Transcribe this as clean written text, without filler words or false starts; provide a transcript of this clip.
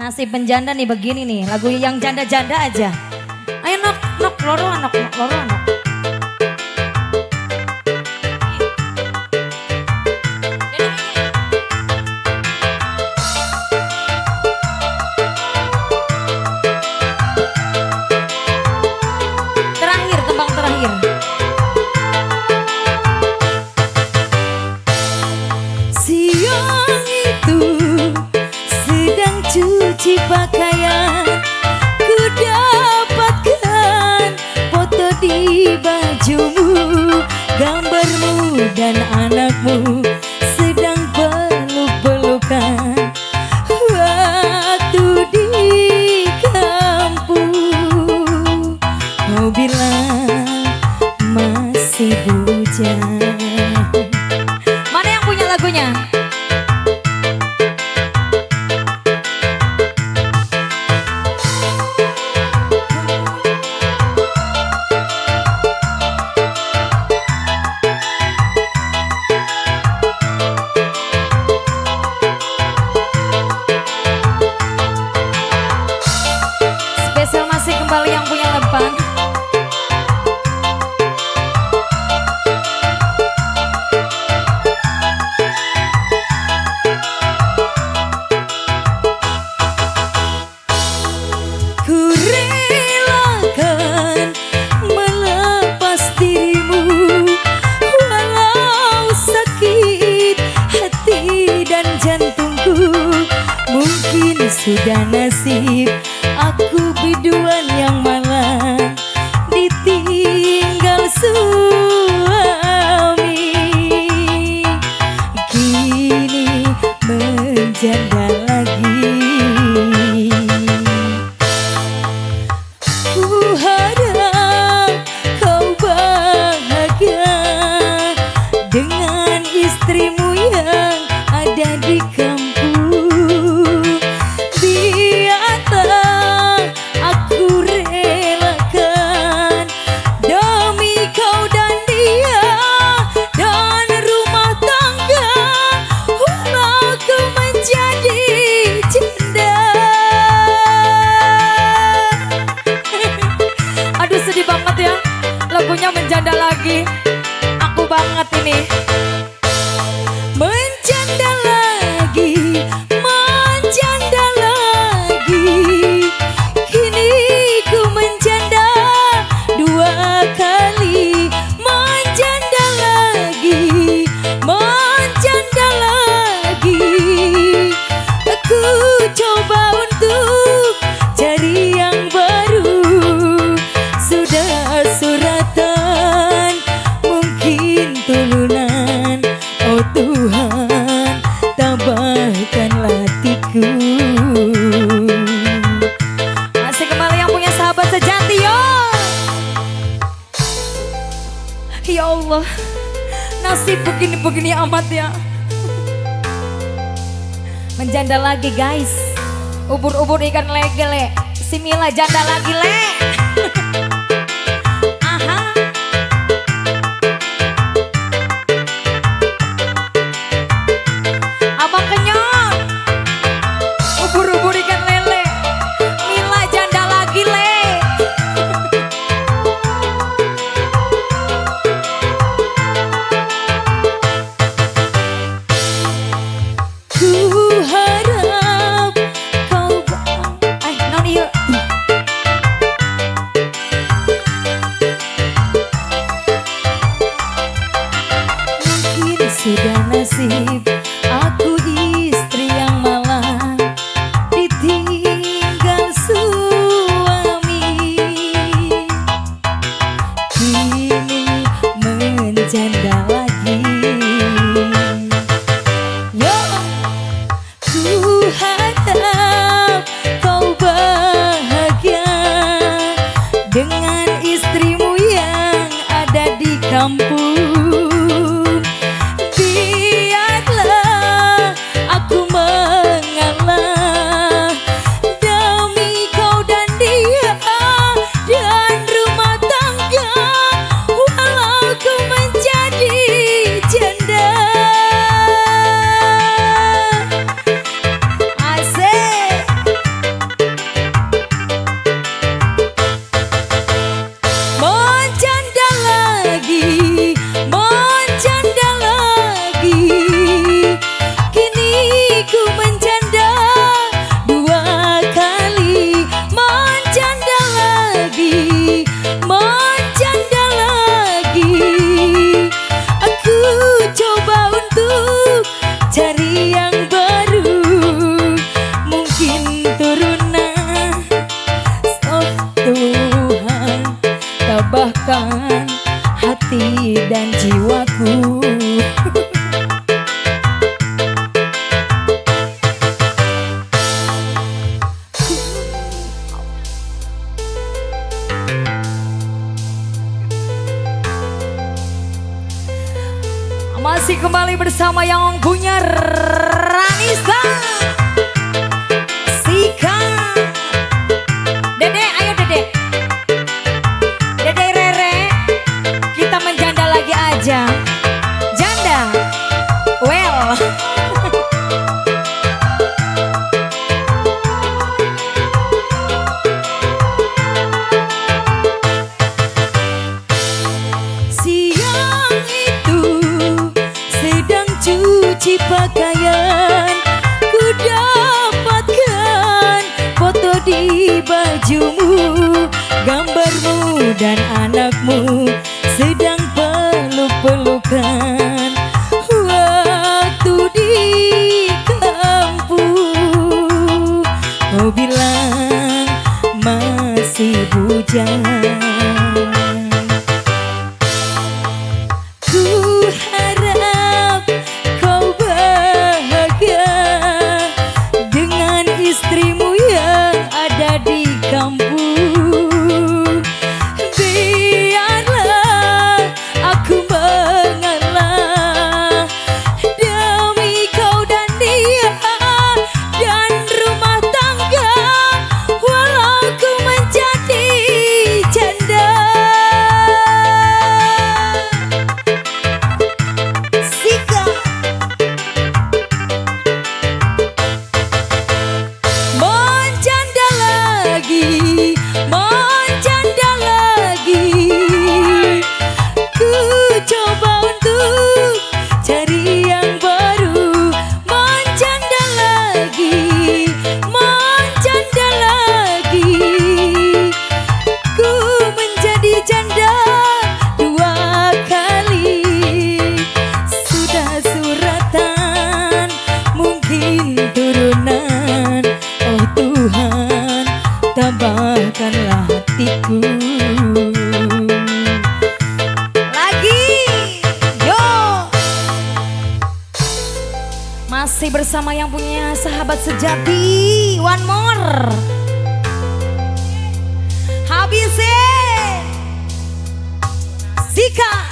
Nasib penjanda nih begini nih, lagu yang janda-janda aja. Ayo nok, nok, loro, nok, loro, nok. Terakhir, tembang terakhir. Siang itu sedang cuci pakaian, ku dapatkan foto di bajumu, gambarmu dan anakmu sedang peluk-pelukan waktu di kampung. Kau bilang masih bujang. Mana yang punya lagunya? Spesial masih kembali yang punya lempang. Ku relakan melepas dirimu, walau sakit hati dan jantungku. Mungkin sudah nasib aku biduan yang malang, ditinggal suami. Kini menjanda lagi. Ku harap kau bahagia dengan istrimu yang ada di kampung. Biarlah aku relakan demi kau dan dia dan rumah tangga, walau ku menjadi janda. Aduh sedih banget ya, lagunya menjanda lagi. Aku banget ini. Menjanda lagi, menjanda lagi. Kini ku menjanda dua kali. Menjanda lagi, menjanda lagi. Aku coba untuk cari yang baru. Sudah suratan, mungkin tulunan. Oh Tuhan, tabahkanlah hatiku. Masih kembali yang punya sahabat sejati yo. Ya Allah, nasib begini-begini amat ya. Menjanda lagi guys. Ubur-ubur ikan lege le. Si Mila janda lagi le. Aha. Abang kenyot. Ubur-ubur ikan lele. Mila janda lagi le. Ku harap kau Noni yuk. turunan. Oh Tuhan, tabahkan hati dan jiwaku. Masih kembali bersama yang punya Ranisa Sika. Dede, ayo Dede. Dede Rere, kita menjanda lagi aja. Janda, well. Siang itu sedang cuci pakaian, ku dapatkan foto di bajumu, gambarmu dan anakmu sedang peluk-pelukan. Waktu di kampung kau bilang masih bujang. Ku harap kau bahagia dengan istrimu yang ada di kampung. Biarlah aku mengalah demi kau dan dia dan rumah tangga, walau ku menjadi janda. Sika menjanda lagi, menjanda lagi. Ku coba untuk cari yang baru, menjanda lagi, menjanda lagi. Ku menjadi janda 2 kali. Sudah suratan, mungkin turunan. Oh Tuhan, tambahkanlah hatiku. Lagi, yo. Masih bersama yang punya sahabat sejati. One more. Habisin. Sika.